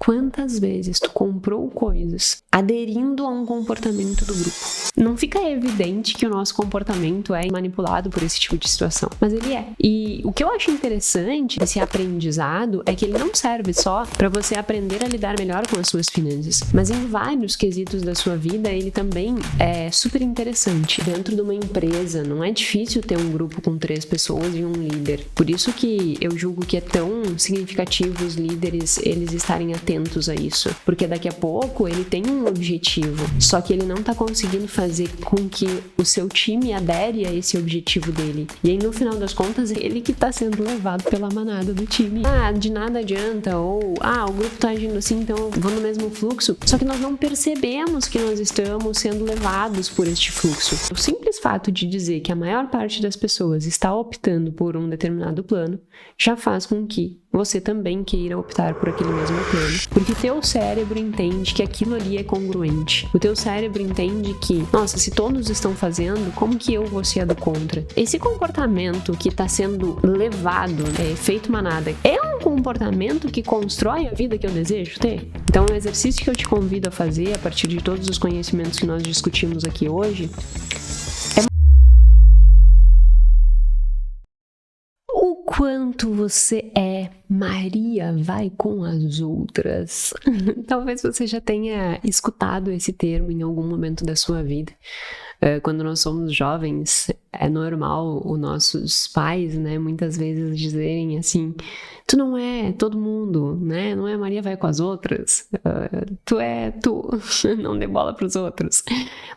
Quantas vezes tu comprou coisas aderindo a um comportamento do grupo? Não fica evidente que o nosso comportamento é manipulado por esse tipo de situação, mas ele é. E o que eu acho interessante desse aprendizado é que ele não serve só para você aprender a lidar melhor com as suas finanças, mas em vários quesitos da sua vida ele também é super interessante. Dentro de uma empresa, não é difícil ter um grupo com 3 pessoas e um líder. Por isso que eu julgo que é tão significativo os líderes eles estarem atentos a isso, porque daqui a pouco ele tem um objetivo, só que ele não tá conseguindo fazer com que o seu time adere a esse objetivo dele, e aí no final das contas ele que tá sendo levado pela manada do time. De nada adianta, ou o grupo tá agindo assim, então eu vou no mesmo fluxo, só que nós não percebemos que nós estamos sendo levados por este fluxo. O simples fato de dizer que a maior parte das pessoas está optando por um determinado plano já faz com que você também queira optar por aquele mesmo plano, porque teu cérebro entende que aquilo ali é congruente. O teu cérebro entende que, nossa, se todos estão fazendo, como que eu vou ser a do contra? Esse comportamento que está sendo levado, efeito manada, é um comportamento que constrói a vida que eu desejo ter? Então, o exercício que eu te convido a fazer, a partir de todos os conhecimentos que nós discutimos aqui hoje, quanto você é Maria vai com as outras. Talvez você já tenha escutado esse termo em algum momento da sua vida. Quando nós somos jovens, é normal os nossos pais, né, muitas vezes dizerem assim: tu não é todo mundo, né? Não é Maria vai com as outras. Tu é tu, não dê bola para os outros.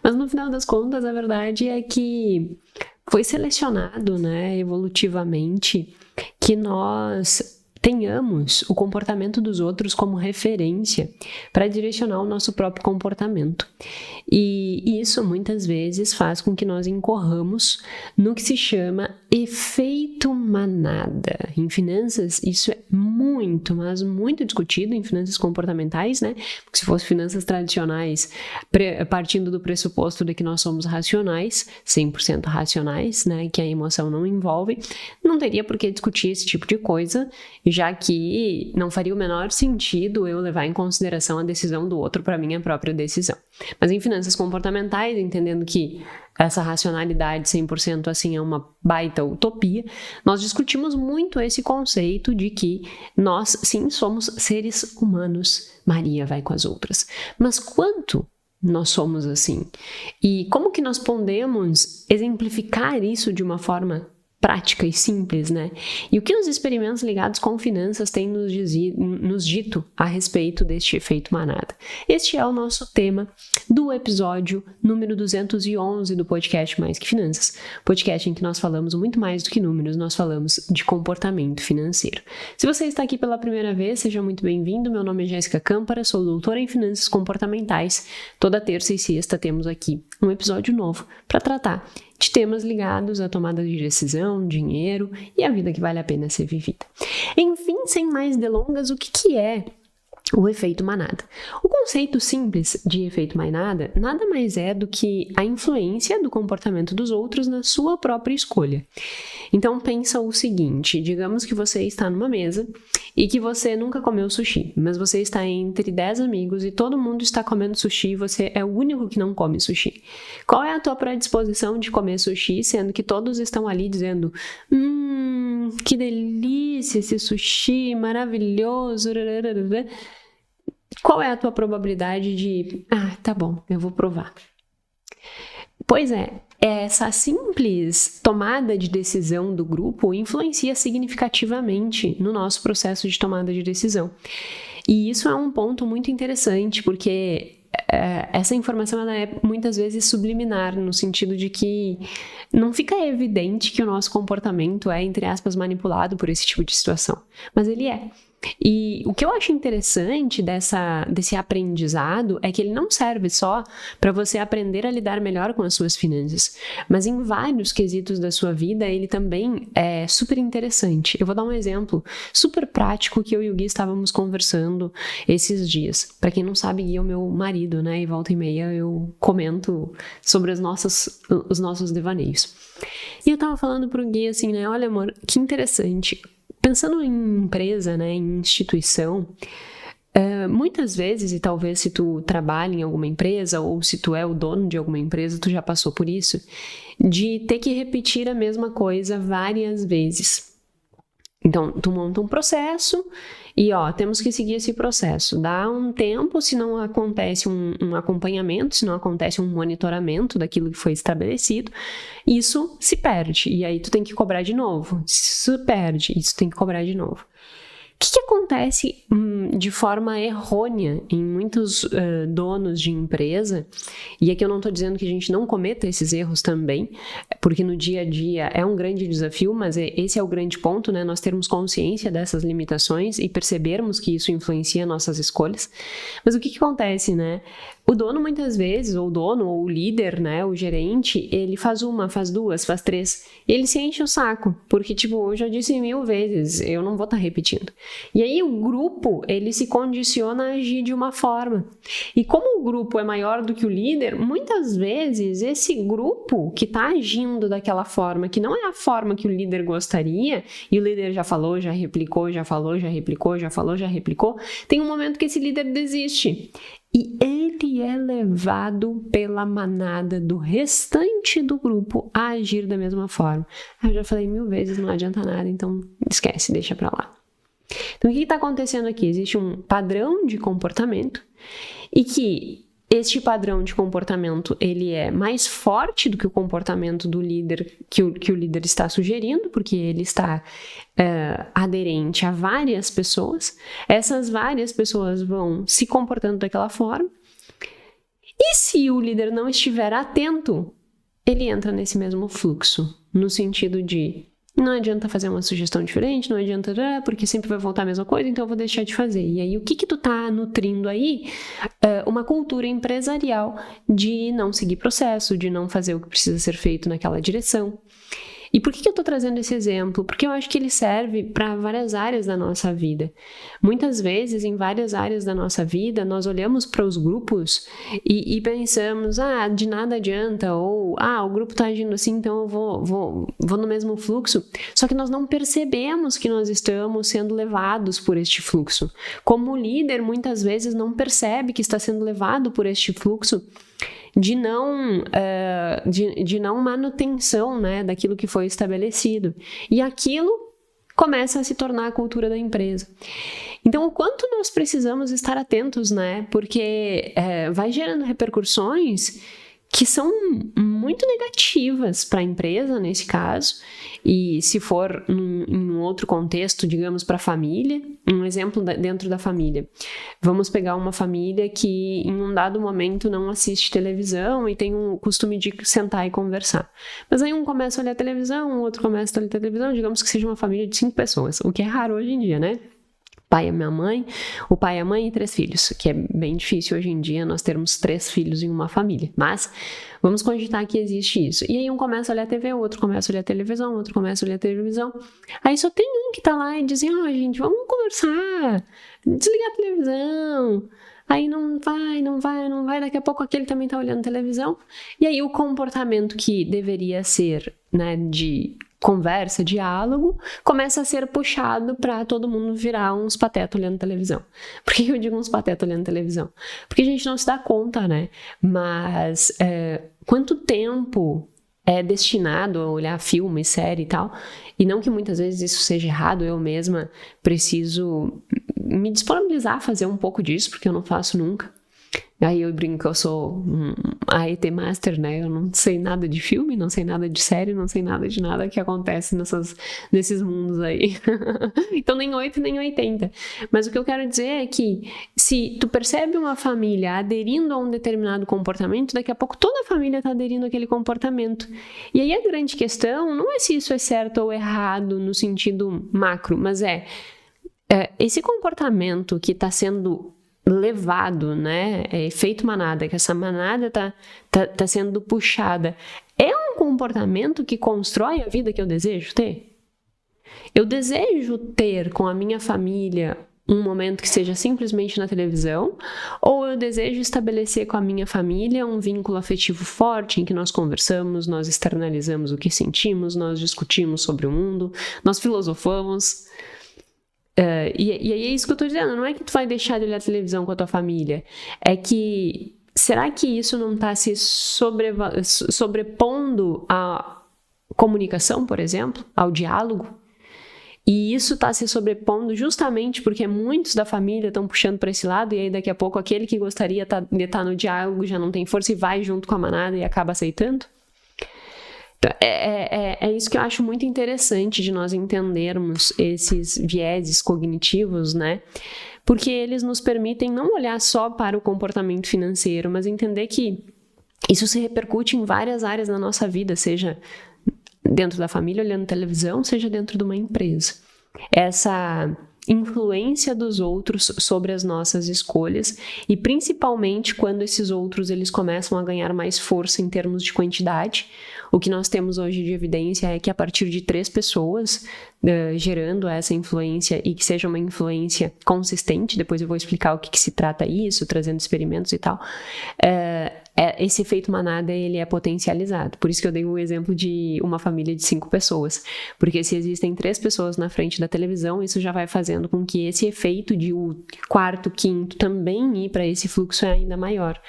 Mas no final das contas, a verdade é que foi selecionado, né, evolutivamente, que nós tenhamos o comportamento dos outros como referência para direcionar o nosso próprio comportamento. E isso muitas vezes faz com que nós incorramos no que se chama efeito manada. Em finanças, isso é muito, mas muito discutido em finanças comportamentais, né? Porque se fosse finanças tradicionais, partindo do pressuposto de que nós somos racionais, 100% racionais, né? Que a emoção não envolve, não teria por que discutir esse tipo de coisa, já que não faria o menor sentido eu levar em consideração a decisão do outro para minha própria decisão. Mas em finanças comportamentais, entendendo que essa racionalidade 100% assim é uma baita utopia, nós discutimos muito esse conceito de que nós, sim, somos seres humanos. Maria vai com as outras. Mas quanto nós somos assim? E como que nós podemos exemplificar isso de uma forma prática e simples, né? E o que os experimentos ligados com finanças têm nos dito a respeito deste efeito manada? Este é o nosso tema do episódio número 211 do podcast Mais que Finanças, podcast em que nós falamos muito mais do que números, nós falamos de comportamento financeiro. Se você está aqui pela primeira vez, seja muito bem-vindo. Meu nome é Jéssica Câmpara, sou doutora em finanças comportamentais. Toda terça e sexta temos aqui um episódio novo para tratar de temas ligados à tomada de decisão, dinheiro e a vida que vale a pena ser vivida. Enfim, sem mais delongas, o que é o efeito manada? O conceito simples de efeito manada nada mais é do que a influência do comportamento dos outros na sua própria escolha. Então pensa o seguinte: digamos que você está numa mesa e que você nunca comeu sushi, mas você está entre 10 amigos e todo mundo está comendo sushi e você é o único que não come sushi. Qual é a tua predisposição de comer sushi, sendo que todos estão ali dizendo: que delícia esse sushi, maravilhoso. Qual é a tua probabilidade de, tá bom, eu vou provar? Pois é, essa simples tomada de decisão do grupo influencia significativamente no nosso processo de tomada de decisão. E isso é um ponto muito interessante, porque essa informação ela é muitas vezes subliminar, no sentido de que não fica evidente que o nosso comportamento é, entre aspas, manipulado por esse tipo de situação, mas ele é. E o que eu acho interessante desse aprendizado é que ele não serve só para você aprender a lidar melhor com as suas finanças, mas em vários quesitos da sua vida ele também é super interessante. Eu vou dar um exemplo super prático que eu e o Gui estávamos conversando esses dias. Para quem não sabe, Gui é o meu marido, né? E volta e meia eu comento sobre os nossos devaneios. E eu tava falando pro Gui assim, né? Olha, amor, que interessante. Pensando em empresa, né, em instituição, Muitas vezes, e talvez se tu trabalha em alguma empresa ou se tu é o dono de alguma empresa, tu já passou por isso, de ter que repetir a mesma coisa várias vezes. Então, tu monta um processo e, temos que seguir esse processo. Dá um tempo, se não acontece um acompanhamento, se não acontece um monitoramento daquilo que foi estabelecido, isso se perde. E aí tu tem que cobrar de novo. Se perde, isso tem que cobrar de novo. O que acontece de forma errônea em muitos donos de empresa, e aqui eu não estou dizendo que a gente não cometa esses erros também, porque no dia a dia é um grande desafio, mas esse é o grande ponto, né? Nós termos consciência dessas limitações e percebermos que isso influencia nossas escolhas. Mas o que acontece, né? O dono muitas vezes, ou o dono, ou o líder, né, o gerente, ele faz uma, faz duas, faz três, e ele se enche o saco, porque eu já disse 1000 vezes, eu não vou estar repetindo. E aí o grupo, ele se condiciona a agir de uma forma. E como o grupo é maior do que o líder, muitas vezes esse grupo que está agindo daquela forma, que não é a forma que o líder gostaria, e o líder já falou, já replicou, já falou, já replicou, já falou, já replicou, tem um momento que esse líder desiste. E ele é levado pela manada do restante do grupo a agir da mesma forma. Eu já falei 1000 vezes, não adianta nada, então esquece, deixa pra lá. Então, o que está acontecendo aqui? Existe um padrão de comportamento e que este padrão de comportamento ele é mais forte do que o comportamento do líder que o líder está sugerindo, porque ele está aderente a várias pessoas. Essas várias pessoas vão se comportando daquela forma. E se o líder não estiver atento, ele entra nesse mesmo fluxo, no sentido de não adianta fazer uma sugestão diferente, não adianta, porque sempre vai voltar a mesma coisa, então eu vou deixar de fazer. E aí, o que tu tá nutrindo aí? Uma cultura empresarial de não seguir processo, de não fazer o que precisa ser feito naquela direção. E por que eu estou trazendo esse exemplo? Porque eu acho que ele serve para várias áreas da nossa vida. Muitas vezes, em várias áreas da nossa vida, nós olhamos para os grupos e pensamos, de nada adianta, ou, o grupo está agindo assim, então eu vou no mesmo fluxo. Só que nós não percebemos que nós estamos sendo levados por este fluxo. Como líder, muitas vezes não percebe que está sendo levado por este fluxo de não manutenção, né, daquilo que foi estabelecido. E aquilo começa a se tornar a cultura da empresa. Então, o quanto nós precisamos estar atentos, né, porque vai gerando repercussões que são muito negativas para a empresa, nesse caso, e se for em um outro contexto, digamos, para a família, um exemplo dentro da família. Vamos pegar uma família que em um dado momento não assiste televisão e tem o costume de sentar e conversar. Mas aí um começa a olhar televisão, o outro começa a olhar televisão, digamos que seja uma família de 5 pessoas, o que é raro hoje em dia, né? O pai, a mãe e 3 filhos, que é bem difícil hoje em dia nós termos 3 filhos em uma família, mas vamos cogitar que existe isso. E aí um começa a olhar a TV, o outro começa a olhar a televisão, o outro começa a olhar a televisão, aí só tem um que tá lá e diz, gente, vamos conversar, desligar a televisão. Aí não vai, daqui a pouco aquele também tá olhando televisão, e aí o comportamento que deveria ser, né, de conversa, diálogo, começa a ser puxado para todo mundo virar uns patetas olhando televisão. Por que eu digo uns patetas olhando televisão? Porque a gente não se dá conta, né? Mas quanto tempo é destinado a olhar filme, série e tal, e não que muitas vezes isso seja errado, eu mesma preciso me disponibilizar a fazer um pouco disso, porque eu não faço nunca. Aí eu brinco que eu sou a ET Master, né? Eu não sei nada de filme, não sei nada de série, não sei nada de nada que acontece nesses mundos aí. Então nem 8 nem 80. Mas o que eu quero dizer é que se tu percebe uma família aderindo a um determinado comportamento, daqui a pouco toda a família está aderindo àquele comportamento. E aí a grande questão não é se isso é certo ou errado no sentido macro, mas esse comportamento que está sendo levado, né, efeito manada, que essa manada tá sendo puxada, é um comportamento que constrói a vida que eu desejo ter? Eu desejo ter com a minha família um momento que seja simplesmente na televisão, ou eu desejo estabelecer com a minha família um vínculo afetivo forte em que nós conversamos, nós externalizamos o que sentimos, nós discutimos sobre o mundo, nós filosofamos. E aí é isso que eu tô dizendo, não é que tu vai deixar de olhar televisão com a tua família, é que será que isso não está se sobrepondo à comunicação, por exemplo, ao diálogo? E isso está se sobrepondo justamente porque muitos da família estão puxando para esse lado, e aí daqui a pouco aquele que gostaria de estar no diálogo já não tem força e vai junto com a manada e acaba aceitando? Então, é isso que eu acho muito interessante de nós entendermos esses vieses cognitivos, né? Porque eles nos permitem não olhar só para o comportamento financeiro, mas entender que isso se repercute em várias áreas da nossa vida, seja dentro da família olhando televisão, seja dentro de uma empresa. Essa influência dos outros sobre as nossas escolhas e principalmente quando esses outros eles começam a ganhar mais força em termos de quantidade. O que nós temos hoje de evidência é que a partir de 3 pessoas gerando essa influência e que seja uma influência consistente, depois eu vou explicar o que se trata isso, trazendo experimentos e tal, esse efeito manada ele é potencializado. Por isso que eu dei o exemplo de uma família de 5 pessoas, porque se existem 3 pessoas na frente da televisão, isso já vai fazendo com que esse efeito de o quarto, quinto também ir para esse fluxo é ainda maior.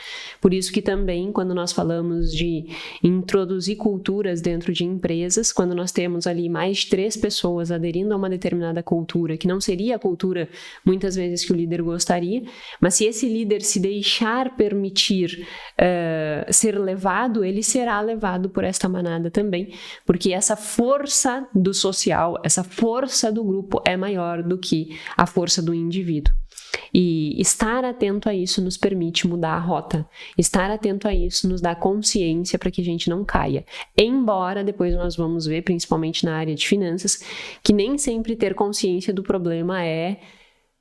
Por isso que também quando nós falamos de introduzir culturas dentro de empresas, quando nós temos ali mais de 3 pessoas aderindo a uma determinada cultura, que não seria a cultura muitas vezes que o líder gostaria, mas se esse líder se deixar permitir ser levado, ele será levado por esta manada também, porque essa força do social, essa força do grupo é maior do que a força do indivíduo. E estar atento a isso nos permite mudar a rota. Estar atento a isso nos dá consciência para que a gente não caia. Embora depois nós vamos ver, principalmente na área de finanças, que nem sempre ter consciência do problema é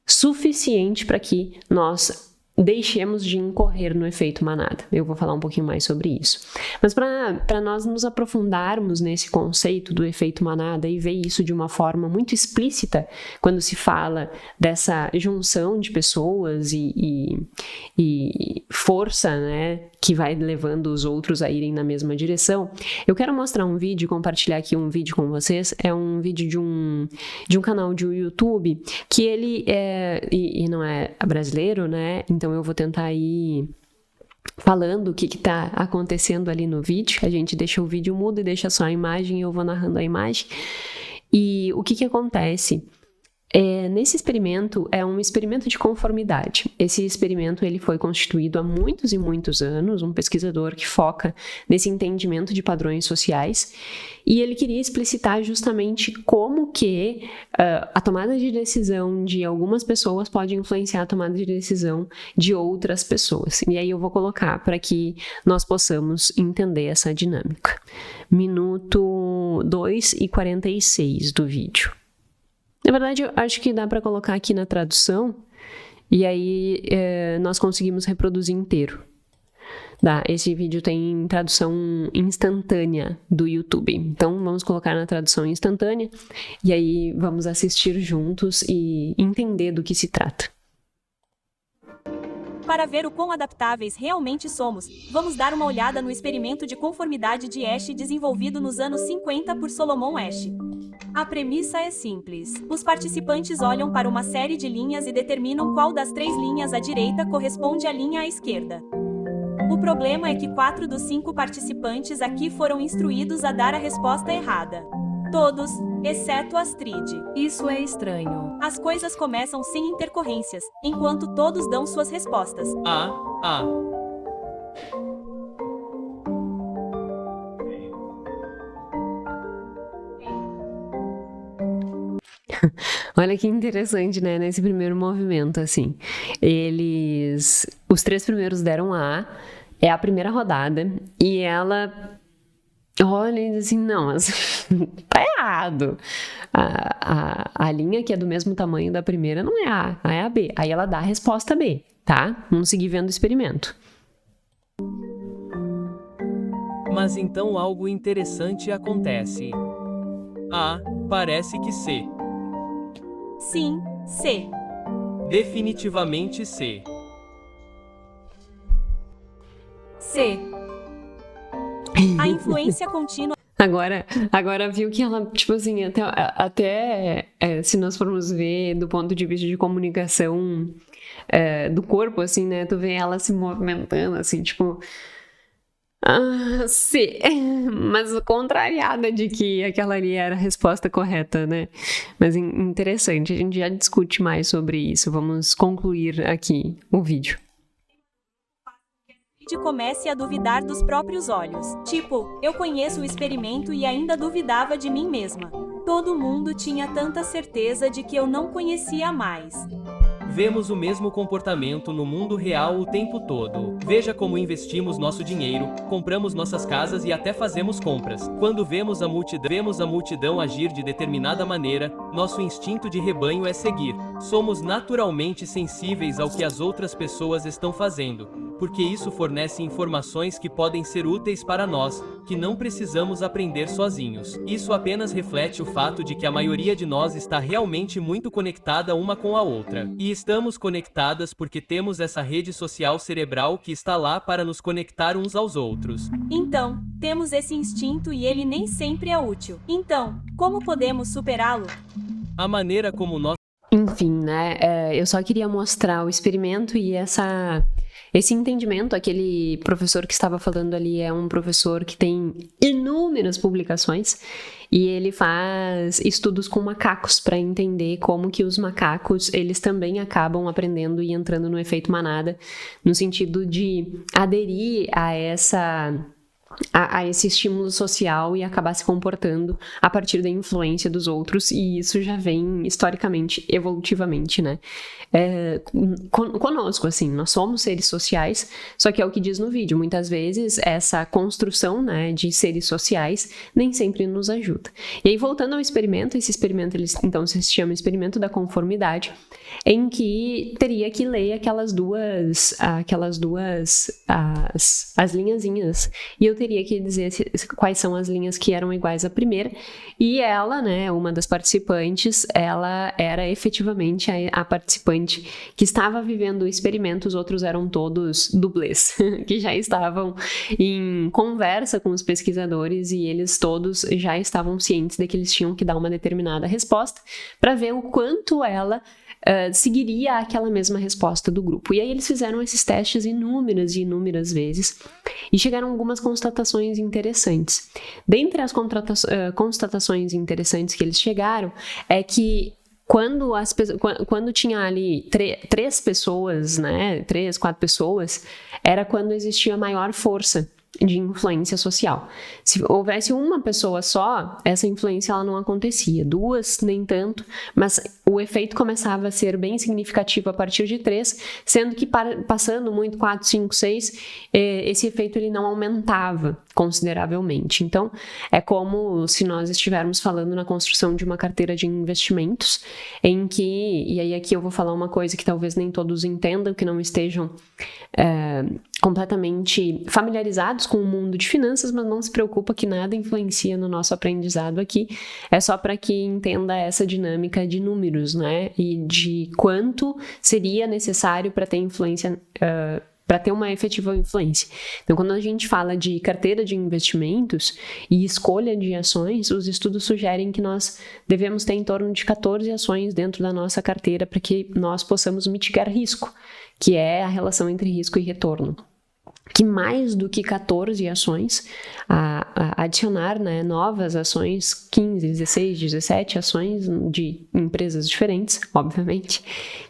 suficiente para que nós deixemos de incorrer no efeito manada. Eu vou falar um pouquinho mais sobre isso. Mas para nós nos aprofundarmos nesse conceito do efeito manada e ver isso de uma forma muito explícita, quando se fala dessa junção de pessoas e força, né, que vai levando os outros a irem na mesma direção, eu quero mostrar um vídeo, compartilhar aqui um vídeo com vocês. É um vídeo de um canal de YouTube que ele não é brasileiro, né? Então eu vou tentar ir falando o que está acontecendo ali no vídeo. A gente deixa o vídeo mudo e deixa só a imagem e eu vou narrando a imagem. E o que acontece? Nesse experimento, é um experimento de conformidade. Esse experimento ele foi constituído há muitos e muitos anos, um pesquisador que foca nesse entendimento de padrões sociais, e ele queria explicitar justamente como que a tomada de decisão de algumas pessoas pode influenciar a tomada de decisão de outras pessoas. E aí eu vou colocar para que nós possamos entender essa dinâmica. Minuto 2:46 do vídeo. Na verdade, eu acho que dá para colocar aqui na tradução e aí nós conseguimos reproduzir inteiro. Esse vídeo tem tradução instantânea do YouTube. Então, vamos colocar na tradução instantânea e aí vamos assistir juntos e entender do que se trata. Para ver o quão adaptáveis realmente somos, vamos dar uma olhada no experimento de conformidade de Asch desenvolvido nos anos 50 por Solomon Asch. A premissa é simples. Os participantes olham para uma série de linhas e determinam qual das 3 linhas à direita corresponde à linha à esquerda. O problema é que 4 dos 5 participantes aqui foram instruídos a dar a resposta errada. Todos, exceto Astrid. Isso é estranho. As coisas começam sem intercorrências, enquanto todos dão suas respostas. Olha que interessante, né? Nesse primeiro movimento, assim. Os 3 primeiros deram A, é a primeira rodada, e ela olha e diz assim, não, tá errado. A linha que é do mesmo tamanho da primeira não é A é a B. Aí ela dá a resposta B, tá? Vamos seguir vendo o experimento. Mas então algo interessante acontece. A, parece que C. Sim, C. Definitivamente C. C. A influência contínua. Agora viu que ela, tipo assim, até se nós formos ver do ponto de vista de comunicação do corpo, assim, né? Tu vê ela se movimentando, assim, tipo... sim, mas contrariada de que aquela ali era a resposta correta, né? Mas interessante, a gente já discute mais sobre isso. Vamos concluir aqui o vídeo. Comece a duvidar dos próprios olhos. Tipo, eu conheço o experimento e ainda duvidava de mim mesma. Todo mundo tinha tanta certeza de que eu não conhecia mais. Vemos o mesmo comportamento no mundo real o tempo todo. Veja como investimos nosso dinheiro, compramos nossas casas e até fazemos compras. Quando vemos a multidão agir de determinada maneira, nosso instinto de rebanho é seguir. Somos naturalmente sensíveis ao que as outras pessoas estão fazendo, porque isso fornece informações que podem ser úteis para nós, que não precisamos aprender sozinhos. Isso apenas reflete o fato de que a maioria de nós está realmente muito conectada uma com a outra. E estamos conectadas porque temos essa rede social cerebral que está lá para nos conectar uns aos outros. Então, temos esse instinto e ele nem sempre é útil. Então, como podemos superá-lo? A maneira como nós... Enfim, né? Eu só queria mostrar o experimento e esse entendimento. Aquele professor que estava falando ali é um professor que tem inúmeras publicações e ele faz estudos com macacos para entender como que os macacos, eles também acabam aprendendo e entrando no efeito manada, no sentido de aderir a esse estímulo social e acabar se comportando a partir da influência dos outros, e isso já vem historicamente, evolutivamente, né? Conosco, assim, nós somos seres sociais, só que é o que diz no vídeo, muitas vezes essa construção, né, de seres sociais nem sempre nos ajuda. E aí, voltando ao experimento, esse experimento, então, se chama experimento da conformidade, em que teria que ler aquelas duas as linhazinhas, e eu teria que dizer quais são as linhas que eram iguais à primeira, e ela, né, uma das participantes, ela era efetivamente a participante que estava vivendo o experimento. Os outros eram todos dublês, que já estavam em conversa com os pesquisadores e eles todos já estavam cientes de que eles tinham que dar uma determinada resposta para ver o quanto ela seguiria aquela mesma resposta do grupo. E aí eles fizeram esses testes inúmeras e inúmeras vezes e chegaram a algumas constatações interessantes. Dentre as constatações interessantes que eles chegaram é que quando tinha ali três pessoas, né, 3, 4 pessoas, era quando existia maior força de influência social. Se houvesse uma pessoa só, essa influência ela não acontecia. 2, nem tanto, mas o efeito começava a ser bem significativo a partir de 3, sendo que passando muito 4, 5, 6, esse efeito ele não aumentava consideravelmente. Então, é como se nós estivermos falando na construção de uma carteira de investimentos, em que, e aí aqui eu vou falar uma coisa que talvez nem todos entendam, que não estejam completamente familiarizados com o mundo de finanças, mas não se preocupa que nada influencia no nosso aprendizado aqui, é só para que entenda essa dinâmica de números, né, e de quanto seria necessário para ter influência, para ter uma efetiva influência. Então, quando a gente fala de carteira de investimentos e escolha de ações, os estudos sugerem que nós devemos ter em torno de 14 ações dentro da nossa carteira para que nós possamos mitigar risco, que é a relação entre risco e retorno. Que mais do que 14 ações, adicionar, né, novas ações, 15, 16, 17 ações de empresas diferentes, obviamente,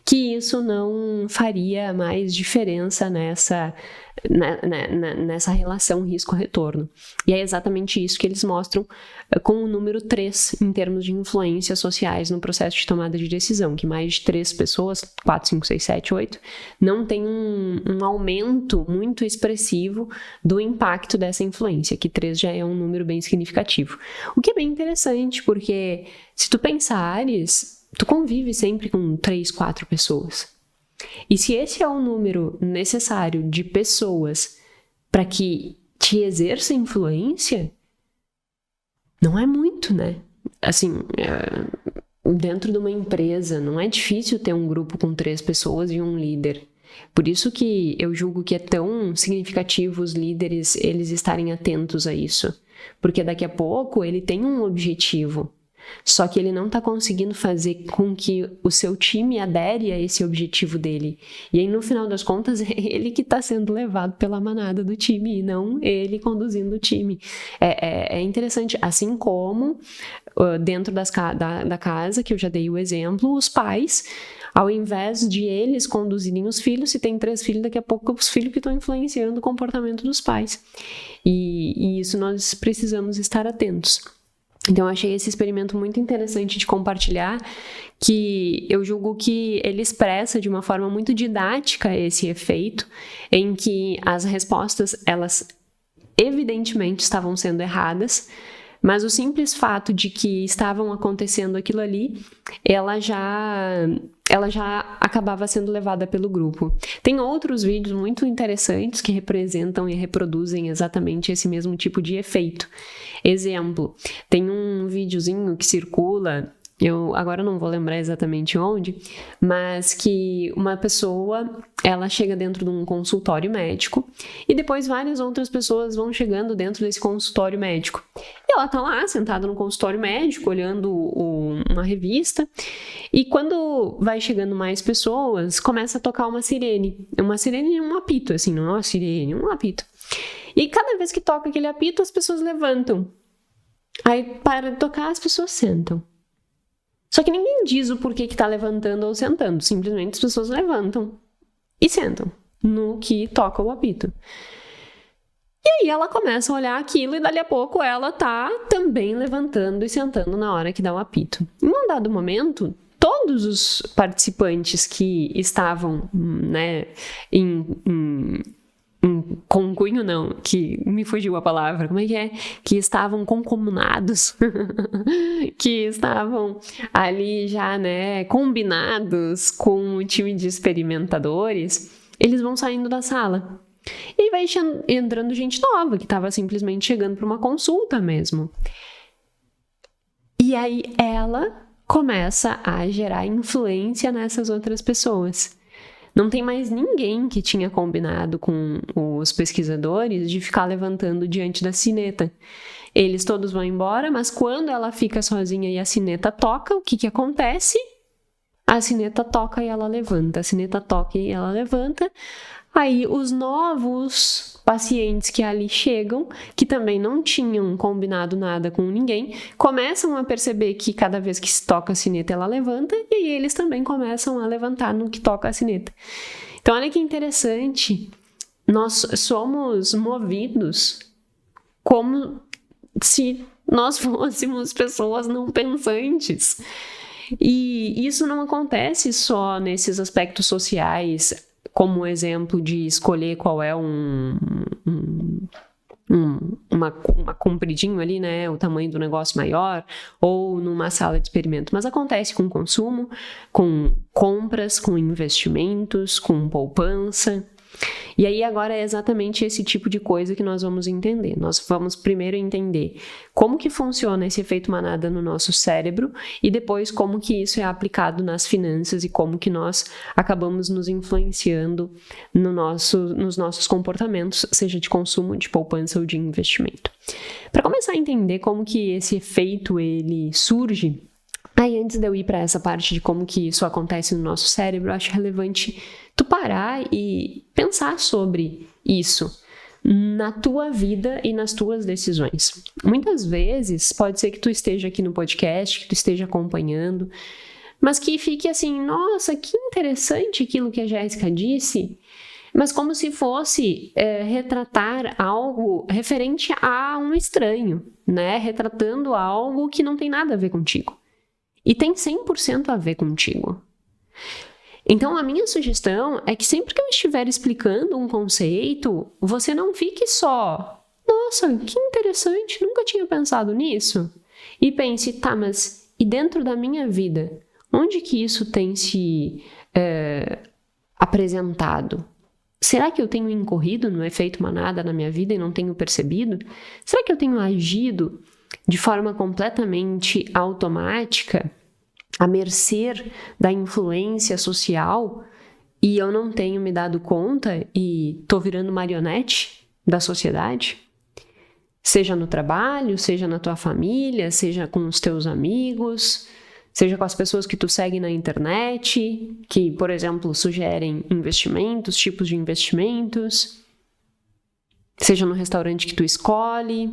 que isso não faria mais diferença nessa relação risco-retorno. E é exatamente isso que eles mostram com o número 3 em termos de influências sociais no processo de tomada de decisão, que mais de 3 pessoas, 4, 5, 6, 7, 8, não tem um aumento muito expressivo do impacto dessa influência, que 3 já é um número bem significativo. O que é bem interessante, porque se tu pensares, tu convive sempre com 3, 4 pessoas. E se esse é o número necessário de pessoas para que te exerça influência, não é muito, né? Assim, dentro de uma empresa, não é difícil ter um grupo com 3 pessoas e um líder. Por isso que eu julgo que é tão significativo os líderes, eles estarem atentos a isso. porque daqui a pouco ele tem um objetivo, só que ele não está conseguindo fazer com que o seu time adere a esse objetivo dele. E aí, no final das contas, é ele que está sendo levado pela manada do time e não ele conduzindo o time. É interessante, assim como dentro da casa, que eu já dei o exemplo, os pais, ao invés de eles conduzirem os filhos, se tem 3 filhos, daqui a pouco os filhos que estão influenciando o comportamento dos pais. E isso nós precisamos estar atentos. Então, eu achei esse experimento muito interessante de compartilhar, que eu julgo que ele expressa de uma forma muito didática esse efeito, em que as respostas, elas evidentemente estavam sendo erradas, mas o simples fato de que estavam acontecendo aquilo ali, ela já acabava sendo levada pelo grupo. Tem outros vídeos muito interessantes que representam e reproduzem exatamente esse mesmo tipo de efeito. Exemplo, tem um videozinho que circula, eu agora não vou lembrar exatamente onde, mas que uma pessoa, ela chega dentro de um consultório médico e depois várias outras pessoas vão chegando dentro desse consultório médico. E ela tá lá, sentada no consultório médico, olhando uma revista, e quando vai chegando mais pessoas, começa a tocar uma sirene e um apito, assim, não é uma sirene, um apito. E cada vez que toca aquele apito, as pessoas levantam. Aí, para de tocar, as pessoas sentam. Só que ninguém diz o porquê que tá levantando ou sentando. Simplesmente as pessoas levantam e sentam no que toca o apito. E aí ela começa a olhar aquilo e dali a pouco ela tá também levantando e sentando na hora que dá o apito. Em um dado momento, todos os participantes que estavam, né, concunho não, que me fugiu a palavra, como é? Que estavam concomunados, que estavam ali já, né, combinados com o time de experimentadores, eles vão saindo da sala. E vai entrando gente nova, que estava simplesmente chegando para uma consulta mesmo. E aí ela começa a gerar influência nessas outras pessoas. Não tem mais ninguém que tinha combinado com os pesquisadores de ficar levantando diante da sineta. Eles todos vão embora, mas quando ela fica sozinha e a sineta toca, o que acontece? A sineta toca e ela levanta, a sineta toca e ela levanta. Aí os novos pacientes que ali chegam, que também não tinham combinado nada com ninguém, começam a perceber que cada vez que se toca a sineta ela levanta, e aí eles também começam a levantar no que toca a sineta. Então olha que interessante, nós somos movidos como se nós fôssemos pessoas não pensantes. E isso não acontece só nesses aspectos sociais, como exemplo de escolher qual é uma compridinho ali, né, o tamanho do negócio maior, ou numa sala de experimento, mas acontece com consumo, com compras, com investimentos, com poupança. E aí agora é exatamente esse tipo de coisa que nós vamos entender. Nós vamos primeiro entender como que funciona esse efeito manada no nosso cérebro e depois como que isso é aplicado nas finanças e como que nós acabamos nos influenciando nos nossos comportamentos, seja de consumo, de poupança ou de investimento. Para começar a entender como que esse efeito ele surge, aí antes de eu ir para essa parte de como que isso acontece no nosso cérebro, eu acho relevante tu parar e pensar sobre isso na tua vida e nas tuas decisões. Muitas vezes pode ser que tu esteja aqui no podcast, que tu esteja acompanhando, mas que fique assim, nossa, que interessante aquilo que a Jéssica disse, mas como se fosse retratar algo referente a um estranho, né? Retratando algo que não tem nada a ver contigo. E tem 100% a ver contigo. Então, a minha sugestão é que sempre que eu estiver explicando um conceito, você não fique só, nossa, que interessante, nunca tinha pensado nisso. E pense, tá, mas e dentro da minha vida, onde que isso tem se apresentado? Será que eu tenho incorrido no efeito manada na minha vida e não tenho percebido? Será que eu tenho agido de forma completamente automática, à mercê da influência social, e eu não tenho me dado conta e tô virando marionete da sociedade? Seja no trabalho, seja na tua família, seja com os teus amigos, seja com as pessoas que tu segue na internet, que, por exemplo, sugerem investimentos, tipos de investimentos, seja no restaurante que tu escolhe.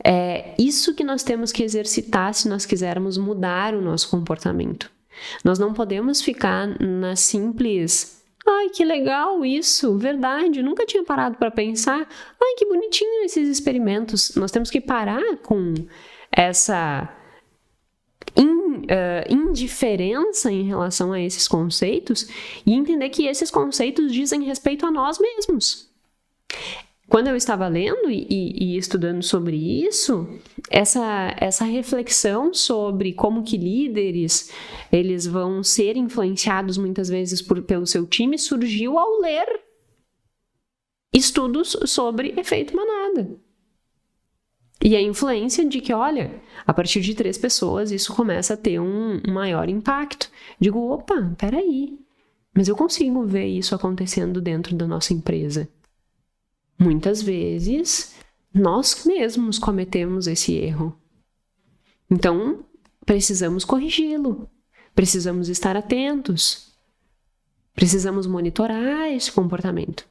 É isso que nós temos que exercitar se nós quisermos mudar o nosso comportamento. Nós não podemos ficar na simples... Ai, que legal isso, verdade, nunca tinha parado para pensar. Ai, que bonitinho esses experimentos. Nós temos que parar com essa indiferença em relação a esses conceitos e entender que esses conceitos dizem respeito a nós mesmos. Quando eu estava lendo e estudando sobre isso, essa reflexão sobre como que líderes eles vão ser influenciados muitas vezes pelo seu time surgiu ao ler estudos sobre efeito manada. E a influência de que, olha, a partir de 3 pessoas isso começa a ter um maior impacto. Digo, opa, peraí, mas eu consigo ver isso acontecendo dentro da nossa empresa. Muitas vezes, nós mesmos cometemos esse erro. Então, precisamos corrigi-lo. Precisamos estar atentos. Precisamos monitorar esse comportamento.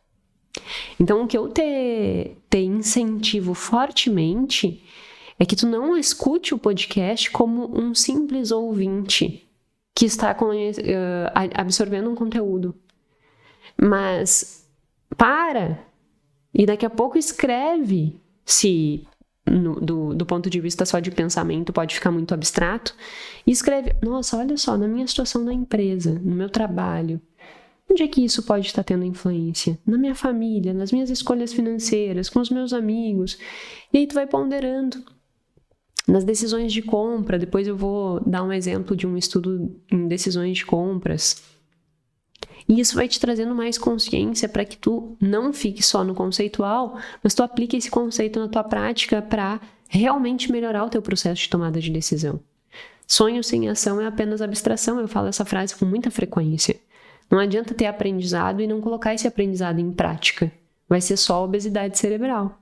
Então, o que eu te incentivo fortemente é que tu não escute o podcast como um simples ouvinte que está absorvendo um conteúdo. Mas, e daqui a pouco escreve, se do ponto de vista só de pensamento pode ficar muito abstrato, e escreve, nossa, olha só, na minha situação na empresa, no meu trabalho, onde é que isso pode estar tendo influência? Na minha família, nas minhas escolhas financeiras, com os meus amigos, e aí tu vai ponderando. Nas decisões de compra, depois eu vou dar um exemplo de um estudo em decisões de compras. E isso vai te trazendo mais consciência para que tu não fique só no conceitual, mas tu aplique esse conceito na tua prática para realmente melhorar o teu processo de tomada de decisão. Sonho sem ação é apenas abstração, eu falo essa frase com muita frequência. Não adianta ter aprendizado e não colocar esse aprendizado em prática. Vai ser só obesidade cerebral.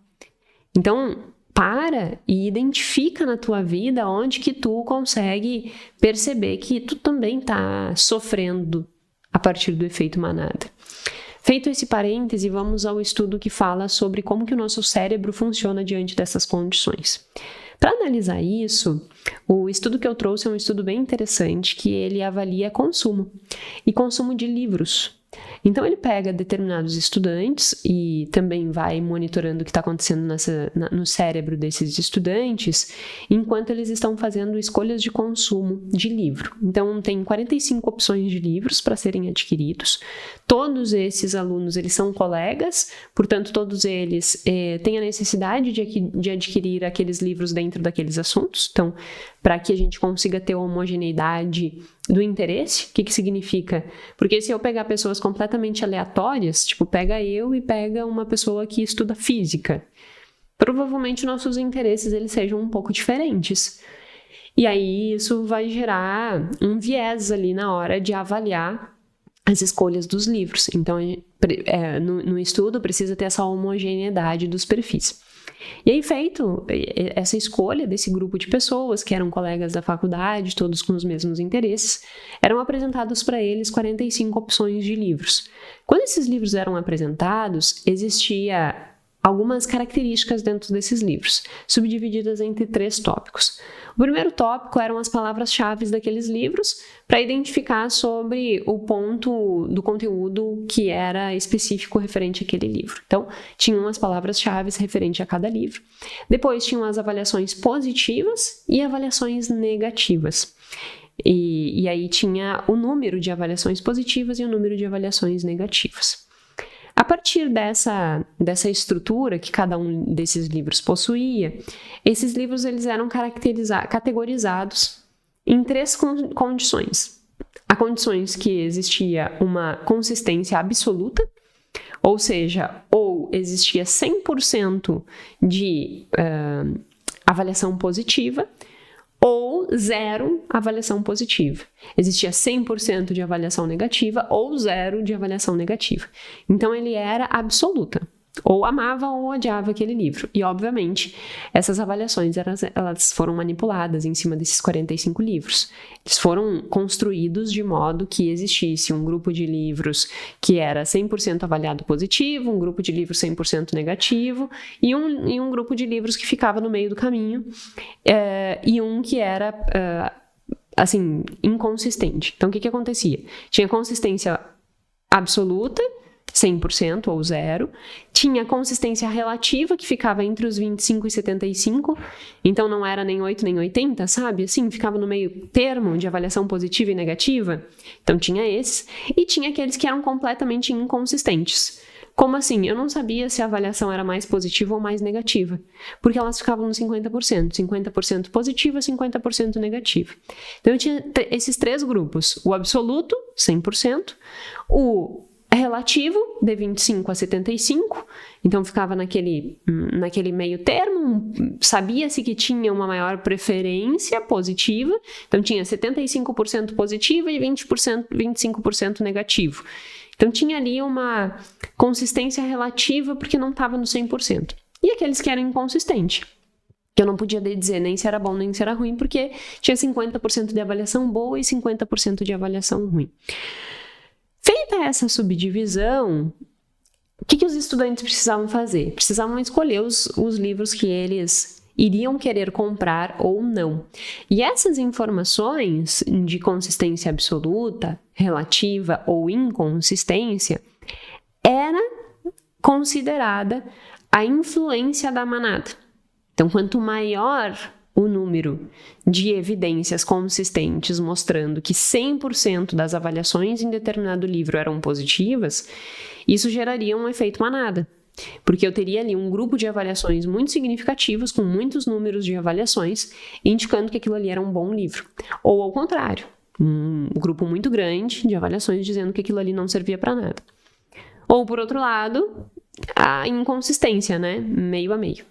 Então, para e identifica na tua vida onde que tu consegue perceber que tu também está sofrendo a partir do efeito manada. Feito esse parêntese, vamos ao estudo que fala sobre como que o nosso cérebro funciona diante dessas condições. Para analisar isso, o estudo que eu trouxe é um estudo bem interessante que ele avalia consumo e consumo de livros. Então ele pega determinados estudantes e também vai monitorando o que está acontecendo no cérebro desses estudantes enquanto eles estão fazendo escolhas de consumo de livro. Então tem 45 opções de livros para serem adquiridos. Todos esses alunos eles são colegas, portanto todos eles têm a necessidade de adquirir aqueles livros dentro daqueles assuntos. Então, para que a gente consiga ter homogeneidade do interesse, o que significa? Porque se eu pegar pessoas completamente aleatórias, tipo, pega eu e pega uma pessoa que estuda física, provavelmente nossos interesses eles sejam um pouco diferentes. E aí isso vai gerar um viés ali na hora de avaliar as escolhas dos livros. Então, no estudo precisa ter essa homogeneidade dos perfis. E aí, feito essa escolha desse grupo de pessoas, que eram colegas da faculdade, todos com os mesmos interesses, eram apresentados para eles 45 opções de livros. Quando esses livros eram apresentados, existia algumas características dentro desses livros, subdivididas entre 3 tópicos. O primeiro tópico eram as palavras-chave daqueles livros, para identificar sobre o ponto do conteúdo que era específico referente àquele livro. Então, tinham as palavras-chave referente a cada livro. Depois, tinham as avaliações positivas e avaliações negativas. E aí tinha o número de avaliações positivas e o número de avaliações negativas. A partir dessa estrutura que cada um desses livros possuía, esses livros eles eram categorizados em 3 condições. Há condições que existia uma consistência absoluta, ou seja, ou existia 100% de avaliação positiva, ou 0 avaliação positiva. Existia 100% de avaliação negativa ou 0 de avaliação negativa. Então, ele era absoluta. ou amava ou odiava aquele livro. E, obviamente, essas avaliações elas foram manipuladas em cima desses 45 livros. Eles foram construídos de modo que existisse um grupo de livros que era 100% avaliado positivo, um grupo de livros 100% negativo e um grupo de livros que ficava no meio do caminho e um que era, assim, inconsistente. Então, o que acontecia? Tinha consistência absoluta, 100% ou 0, tinha consistência relativa que ficava entre os 25 e 75, então não era nem 8 nem 80, sabe? Assim, ficava no meio termo de avaliação positiva e negativa. Então tinha esses, e tinha aqueles que eram completamente inconsistentes. Como assim? Eu não sabia se a avaliação era mais positiva ou mais negativa, porque elas ficavam no 50%, 50% positiva, 50% negativa. Então eu tinha esses 3 grupos, o absoluto, 100%, o relativo, de 25 a 75, então ficava naquele meio termo, sabia-se que tinha uma maior preferência positiva, então tinha 75% positiva e 25% negativo. Então tinha ali uma consistência relativa porque não estava no 100%. E aqueles que eram inconsistentes, que eu não podia dizer nem se era bom nem se era ruim, porque tinha 50% de avaliação boa e 50% de avaliação ruim. Feita essa subdivisão, o que os estudantes precisavam fazer? Precisavam escolher os livros que eles iriam querer comprar ou não. E essas informações de consistência absoluta, relativa ou inconsistência era considerada a influência da manada. Então, quanto maior o número de evidências consistentes mostrando que 100% das avaliações em determinado livro eram positivas, isso geraria um efeito manada, porque eu teria ali um grupo de avaliações muito significativos, com muitos números de avaliações, indicando que aquilo ali era um bom livro. Ou ao contrário, um grupo muito grande de avaliações dizendo que aquilo ali não servia para nada. Ou, por outro lado, a inconsistência, né? Meio a meio.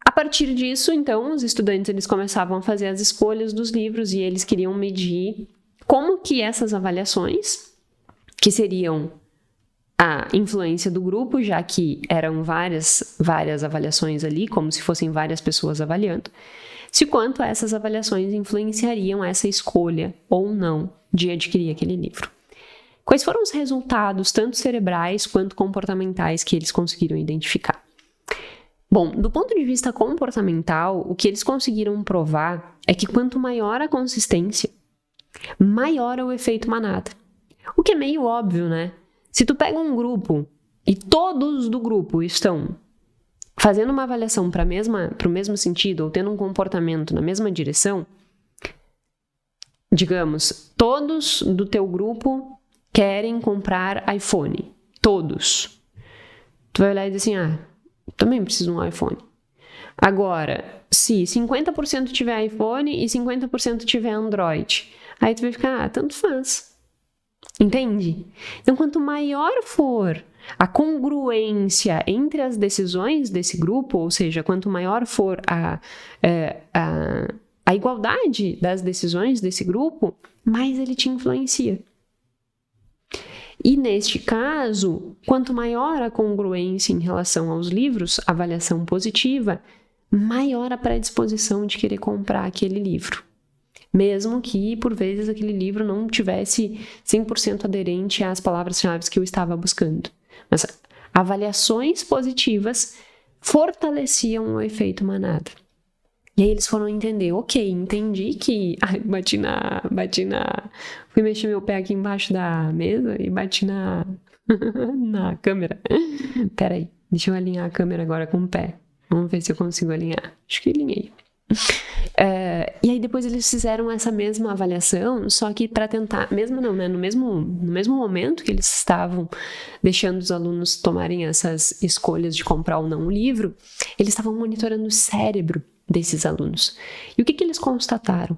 A partir disso, então, os estudantes eles começavam a fazer as escolhas dos livros e eles queriam medir como que essas avaliações, que seriam a influência do grupo, já que eram várias avaliações ali, como se fossem várias pessoas avaliando, se quanto essas avaliações influenciariam essa escolha ou não de adquirir aquele livro. Quais foram os resultados, tanto cerebrais quanto comportamentais, que eles conseguiram identificar? Bom, do ponto de vista comportamental, o que eles conseguiram provar é que quanto maior a consistência, maior é o efeito manada. O que é meio óbvio, né? Se tu pega um grupo e todos do grupo estão fazendo uma avaliação para o mesmo sentido ou tendo um comportamento na mesma direção, digamos, todos do teu grupo querem comprar iPhone. Todos. Tu vai olhar e dizer assim, também preciso de um iPhone. Agora, se 50% tiver iPhone e 50% tiver Android, aí tu vai ficar, tanto faz. Entende? Então, quanto maior for a congruência entre as decisões desse grupo, ou seja, quanto maior for a igualdade das decisões desse grupo, mais ele te influencia. E neste caso, quanto maior a congruência em relação aos livros, avaliação positiva, maior a predisposição de querer comprar aquele livro. Mesmo que, por vezes, aquele livro não tivesse 100% aderente às palavras-chave que eu estava buscando. Mas avaliações positivas fortaleciam o efeito manada. E aí eles foram entender, entendi que... Fui mexer meu pé aqui embaixo da mesa e bati na câmera. Peraí, deixa eu alinhar a câmera agora com o pé. Vamos ver se eu consigo alinhar. Acho que alinhei. E aí depois eles fizeram essa mesma avaliação, só que para tentar, no mesmo momento que eles estavam deixando os alunos tomarem essas escolhas de comprar ou não o livro, eles estavam monitorando o cérebro desses alunos. E o que eles constataram?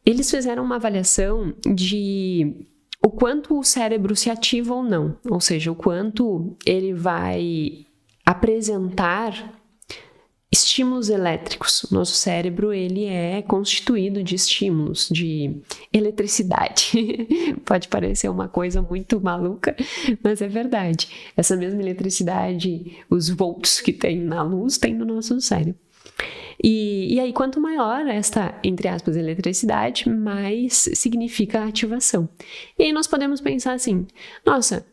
Eles fizeram uma avaliação de o quanto o cérebro se ativa ou não, ou seja, o quanto ele vai apresentar estímulos elétricos. O nosso cérebro, ele é constituído de estímulos, de eletricidade. Pode parecer uma coisa muito maluca, mas é verdade. Essa mesma eletricidade, os volts que tem na luz, tem no nosso cérebro. E aí, quanto maior esta, entre aspas, eletricidade, mais significa a ativação. E aí nós podemos pensar assim, nossa,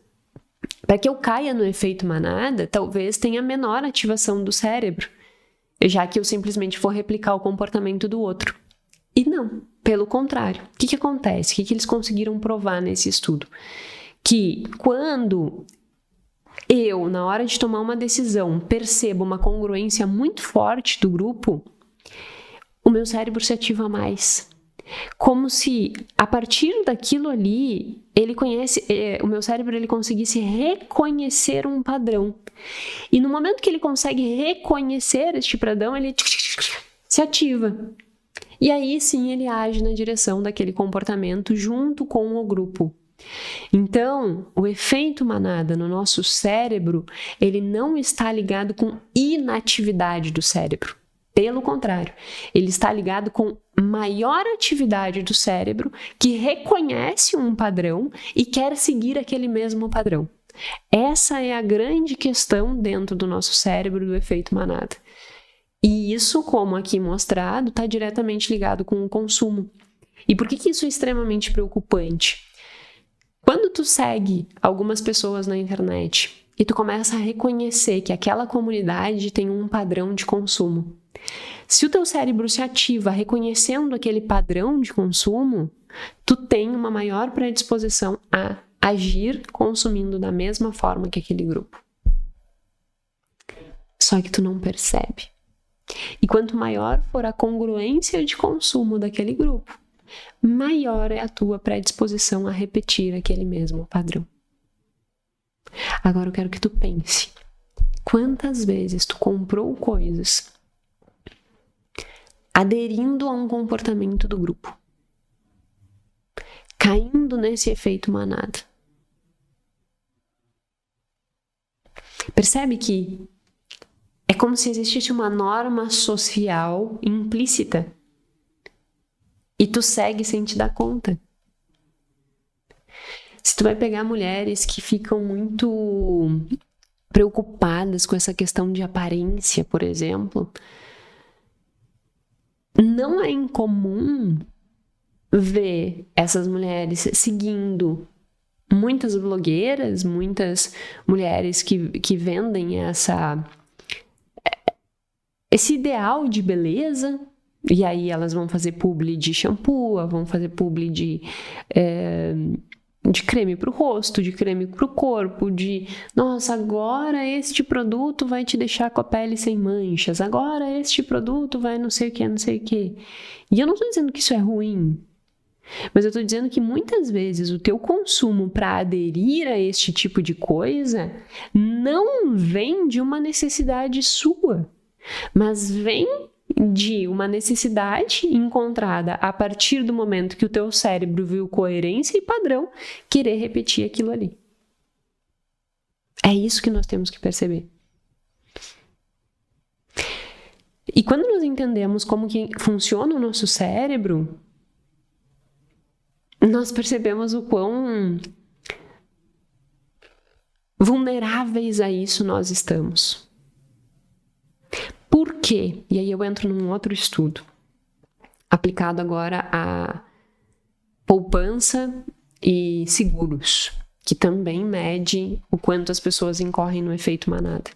para que eu caia no efeito manada, talvez tenha menor ativação do cérebro, já que eu simplesmente vou replicar o comportamento do outro. E não, pelo contrário. O que acontece? O que eles conseguiram provar nesse estudo? Que quando eu, na hora de tomar uma decisão, percebo uma congruência muito forte do grupo, o meu cérebro se ativa mais. Como se, a partir daquilo ali, o meu cérebro ele conseguisse reconhecer um padrão. E no momento que ele consegue reconhecer este padrão, ele se ativa. E aí sim ele age na direção daquele comportamento junto com o grupo. Então, o efeito manada no nosso cérebro, ele não está ligado com inatividade do cérebro. Pelo contrário, ele está ligado com maior atividade do cérebro que reconhece um padrão e quer seguir aquele mesmo padrão. Essa é a grande questão dentro do nosso cérebro do efeito manada. E isso, como aqui mostrado, está diretamente ligado com o consumo. E por que isso é extremamente preocupante? Quando tu segue algumas pessoas na internet e tu começa a reconhecer que aquela comunidade tem um padrão de consumo, se o teu cérebro se ativa reconhecendo aquele padrão de consumo, tu tem uma maior predisposição a agir consumindo da mesma forma que aquele grupo. Só que tu não percebe. E quanto maior for a congruência de consumo daquele grupo, maior é a tua predisposição a repetir aquele mesmo padrão. Agora eu quero que tu pense. Quantas vezes tu comprou coisas aderindo a um comportamento do grupo, caindo nesse efeito manada? Percebe que é como se existisse uma norma social implícita e tu segue sem te dar conta. Se tu vai pegar mulheres que ficam muito preocupadas com essa questão de aparência, por exemplo, não é incomum ver essas mulheres seguindo muitas blogueiras, muitas mulheres que vendem esse ideal de beleza, e aí elas vão fazer publi de shampoo, vão fazer publi de creme para o rosto, de creme para o corpo, nossa, agora este produto vai te deixar com a pele sem manchas, agora este produto vai não sei o que, não sei o que. E eu não estou dizendo que isso é ruim, mas eu estou dizendo que muitas vezes o teu consumo para aderir a este tipo de coisa não vem de uma necessidade sua, mas vem de uma necessidade encontrada a partir do momento que o teu cérebro viu coerência e padrão, querer repetir aquilo ali. É isso que nós temos que perceber. E quando nós entendemos como que funciona o nosso cérebro, nós percebemos o quão vulneráveis a isso nós estamos. Por quê? E aí eu entro num outro estudo, aplicado agora a poupança e seguros, que também mede o quanto as pessoas incorrem no efeito manada.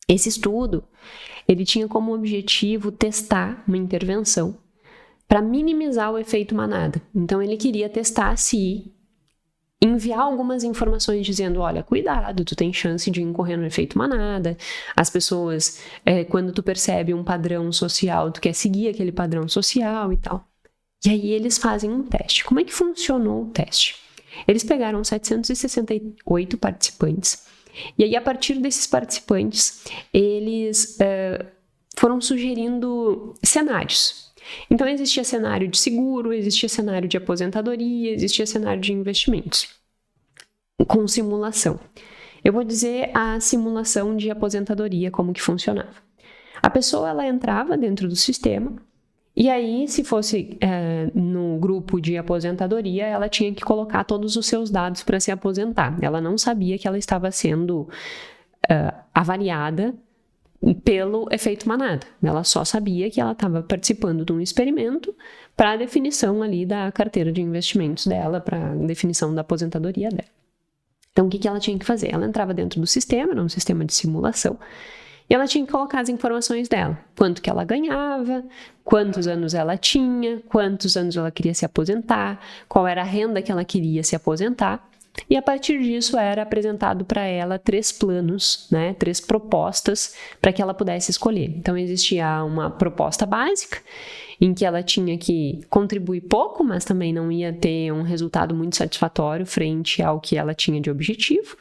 Esse estudo, ele tinha como objetivo testar uma intervenção para minimizar o efeito manada. Então ele queria testar se enviar algumas informações dizendo, olha, cuidado, tu tem chance de incorrer no efeito manada. As pessoas, quando tu percebe um padrão social, tu quer seguir aquele padrão social e tal. E aí eles fazem um teste. Como é que funcionou o teste? Eles pegaram 768 participantes. E aí, a partir desses participantes, eles foram sugerindo cenários. Então, existia cenário de seguro, existia cenário de aposentadoria, existia cenário de investimentos, com simulação. Eu vou dizer a simulação de aposentadoria, como que funcionava. A pessoa, ela entrava dentro do sistema, e aí, se fosse no grupo de aposentadoria, ela tinha que colocar todos os seus dados para se aposentar. Ela não sabia que ela estava sendo avaliada pelo efeito manada. Ela só sabia que ela estava participando de um experimento para a definição ali da carteira de investimentos dela, para a definição da aposentadoria dela. Então, o que ela tinha que fazer? Ela entrava dentro do sistema, era um sistema de simulação, e ela tinha que colocar as informações dela. Quanto que ela ganhava, quantos anos ela tinha, quantos anos ela queria se aposentar, qual era a renda que ela queria se aposentar. E a partir disso era apresentado para ela 3 planos, 3 propostas para que ela pudesse escolher. Então existia uma proposta básica, em que ela tinha que contribuir pouco, mas também não ia ter um resultado muito satisfatório frente ao que ela tinha de objetivo.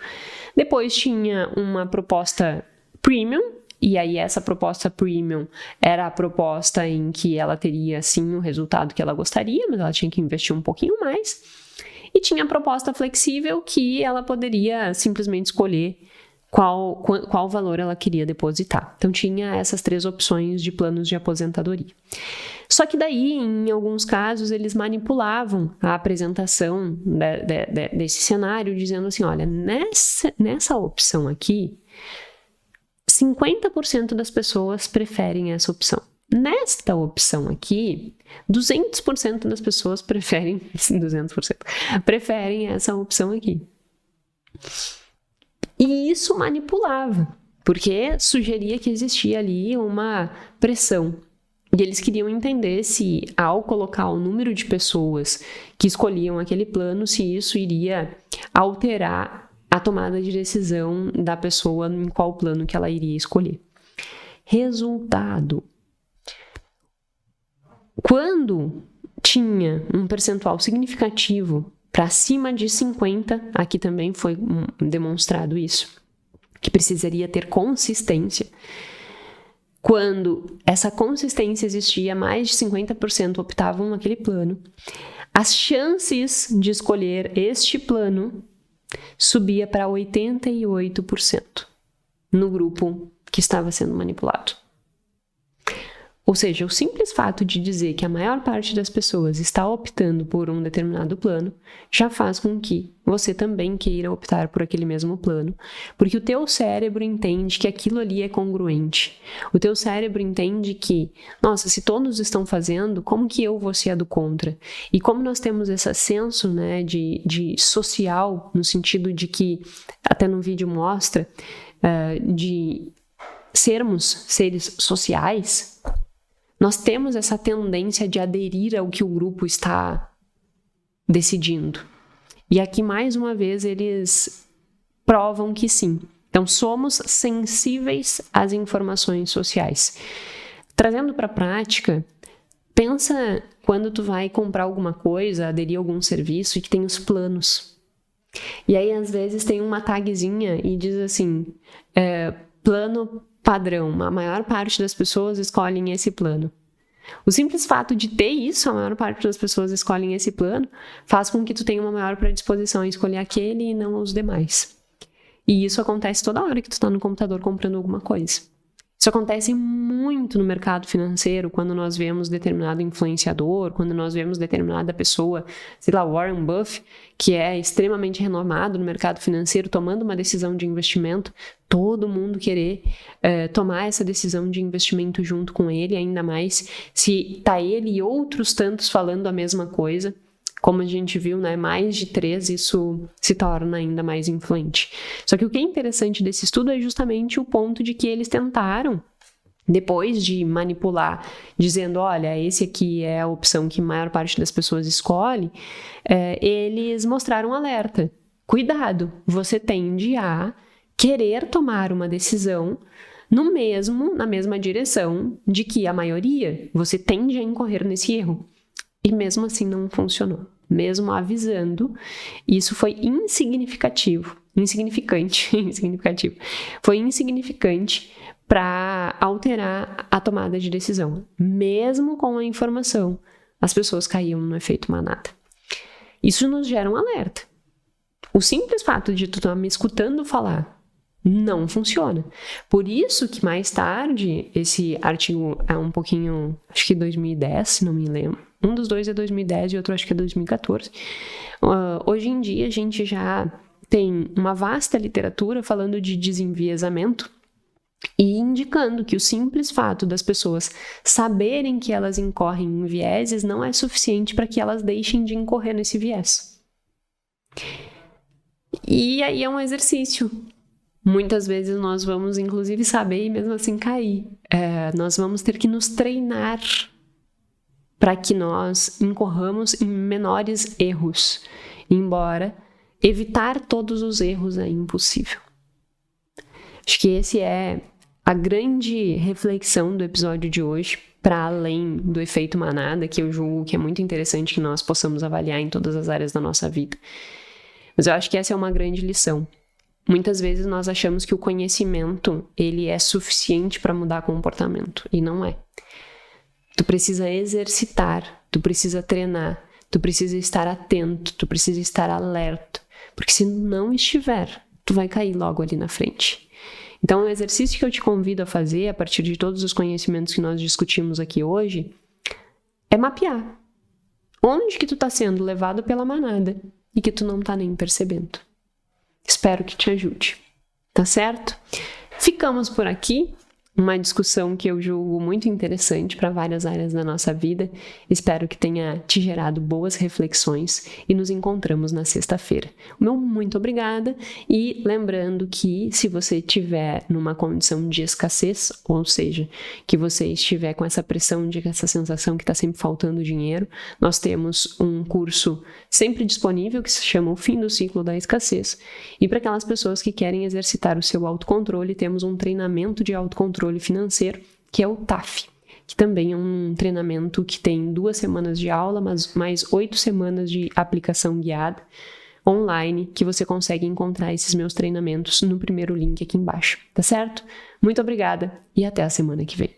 Depois tinha uma proposta premium, e aí essa proposta premium era a proposta em que ela teria sim o resultado que ela gostaria, mas ela tinha que investir um pouquinho mais. E tinha a proposta flexível, que ela poderia simplesmente escolher qual valor ela queria depositar. Então tinha essas 3 opções de planos de aposentadoria. Só que daí, em alguns casos, eles manipulavam a apresentação desse cenário, dizendo assim, olha, nessa opção aqui, 50% das pessoas preferem essa opção. Nesta opção aqui, 200% das pessoas preferem essa opção aqui. E isso manipulava, porque sugeria que existia ali uma pressão. E eles queriam entender se, ao colocar o número de pessoas que escolhiam aquele plano, se isso iria alterar a tomada de decisão da pessoa em qual plano que ela iria escolher. Resultado: quando tinha um percentual significativo para acima de 50, aqui também foi demonstrado isso, que precisaria ter consistência. Quando essa consistência existia, mais de 50% optavam naquele plano. As chances de escolher este plano subia para 88% no grupo que estava sendo manipulado. Ou seja, o simples fato de dizer que a maior parte das pessoas está optando por um determinado plano já faz com que você também queira optar por aquele mesmo plano, porque o teu cérebro entende que aquilo ali é congruente. O teu cérebro entende que, nossa, se todos estão fazendo, como que eu vou ser a do contra? E como nós temos esse senso, de social, no sentido de que, até no vídeo mostra, de sermos seres sociais, nós temos essa tendência de aderir ao que o grupo está decidindo. E aqui, mais uma vez, eles provam que sim. Então, somos sensíveis às informações sociais. Trazendo para a prática, pensa quando tu vai comprar alguma coisa, aderir a algum serviço e que tem os planos. E aí, às vezes, tem uma tagzinha e diz assim, plano padrão, a maior parte das pessoas escolhem esse plano. O simples fato de ter isso, a maior parte das pessoas escolhem esse plano, faz com que tu tenha uma maior predisposição a escolher aquele e não os demais. E isso acontece toda hora que tu está no computador comprando alguma coisa. Isso acontece muito no mercado financeiro, quando nós vemos determinado influenciador, quando nós vemos determinada pessoa, sei lá, Warren Buffett, que é extremamente renomado no mercado financeiro, tomando uma decisão de investimento, todo mundo querer tomar essa decisão de investimento junto com ele, ainda mais se tá ele e outros tantos falando a mesma coisa. Como a gente viu, mais de 3, isso se torna ainda mais influente. Só que o que é interessante desse estudo é justamente o ponto de que eles tentaram, depois de manipular, dizendo, olha, esse aqui é a opção que a maior parte das pessoas escolhe, eles mostraram um alerta. Cuidado, você tende a querer tomar uma decisão na mesma direção de que a maioria, você tende a incorrer nesse erro. E mesmo assim não funcionou. Mesmo avisando, isso foi insignificante. Foi insignificante para alterar a tomada de decisão. Mesmo com a informação, as pessoas caíam no efeito manada. Isso nos gera um alerta. O simples fato de tu estar me escutando falar Não funciona. Por isso que mais tarde, esse artigo é um pouquinho, acho que 2010, se não me lembro. Um dos dois é 2010 e outro acho que é 2014. Hoje em dia a gente já tem uma vasta literatura falando de desenviesamento e indicando que o simples fato das pessoas saberem que elas incorrem em vieses não é suficiente para que elas deixem de incorrer nesse viés. E aí é um exercício. Muitas vezes nós vamos, inclusive, saber e mesmo assim cair. Nós vamos ter que nos treinar para que nós incorramos em menores erros, embora evitar todos os erros é impossível. Acho que esse é a grande reflexão do episódio de hoje, para além do efeito manada, que eu julgo que é muito interessante que nós possamos avaliar em todas as áreas da nossa vida. Mas eu acho que essa é uma grande lição. Muitas vezes nós achamos que o conhecimento ele é suficiente para mudar comportamento, e não é. Tu precisa exercitar, tu precisa treinar, tu precisa estar atento, tu precisa estar alerta, porque se não estiver, tu vai cair logo ali na frente. Então, o exercício que eu te convido a fazer, a partir de todos os conhecimentos que nós discutimos aqui hoje, é mapear. Onde que tu está sendo levado pela manada e que tu não está nem percebendo. Espero que te ajude, tá certo? Ficamos por aqui. Uma discussão que eu julgo muito interessante para várias áreas da nossa vida. Espero que tenha te gerado boas reflexões e nos encontramos na sexta-feira. Meu muito obrigada e lembrando que se você estiver numa condição de escassez, ou seja, que você estiver com essa pressão de essa sensação que está sempre faltando dinheiro, nós temos um curso sempre disponível que se chama O Fim do Ciclo da Escassez. E para aquelas pessoas que querem exercitar o seu autocontrole, temos um treinamento de autocontrole financeiro, que é o TAF, que também é um treinamento que tem 2 semanas de aula, mas mais 8 semanas de aplicação guiada online, que você consegue encontrar esses meus treinamentos no primeiro link aqui embaixo, tá certo? Muito obrigada e até a semana que vem.